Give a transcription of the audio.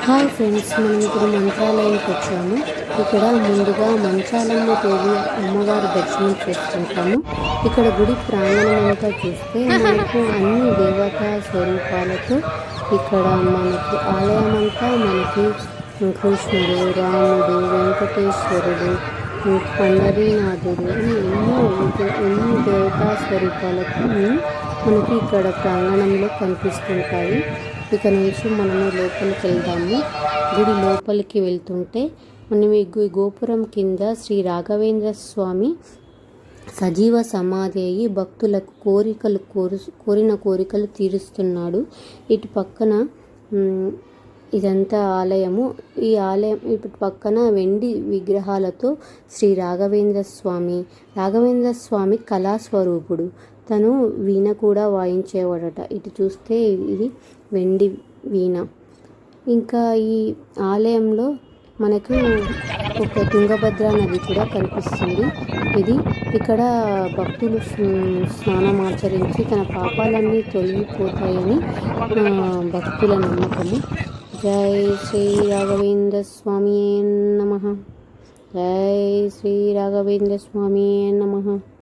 Hi friends, మనం ఇప్పుడు మంత్రాలయంకి వచ్చాము. ఇక్కడ ముందుగా మంచాలమ్మ దేవి అమ్మవారి దర్శనం చేసుకుంటాము. ఇక్కడ గుడి ప్రాంగణం అంతా చూస్తే మనకు అన్ని దేవతా స్వరూపాలతో ఇక్కడ మనకి ఆలయం అంతా మనకి కృష్ణుడు, రాముడు, వెంకటేశ్వరుడు, పండరీనాథుడు ఎన్నో దేవతా స్వరూపాలతో మనకి ఇక్కడ ప్రాంగణంలో కనిపిస్తుంటాయి. ఇక నుంచి మనము లోపలికి వెళ్దాము. గుడి లోపలికి వెళ్తుంటే మనం ఈ గోపురం కింద శ్రీ రాఘవేంద్ర స్వామి సజీవ సమాధి అయ్యి భక్తులకు కోరిన కోరికలు తీరుస్తున్నాడు. ఇటు పక్కన ఇదంతా ఆలయము. ఈ ఆలయం ఇటు పక్కన వెండి విగ్రహాలతో శ్రీ రాఘవేంద్ర స్వామి కళాస్వరూపుడు. తను వీణ కూడా వాయించేవాడట. ఇటు చూస్తే ఇది వెండి వీణ. ఇంకా ఈ ఆలయంలో మనకు ఒక తుంగభద్ర నది కూడా కనిపిస్తుంది. ఇక్కడ భక్తులు స్నానమాచరించి తన పాపాలన్నీ తొలగిపోతాయని భక్తుల నమ్మకము. జై శ్రీ రాఘవేంద్ర స్వామియే నమః. జై శ్రీ రాఘవేంద్ర స్వామియే నమః.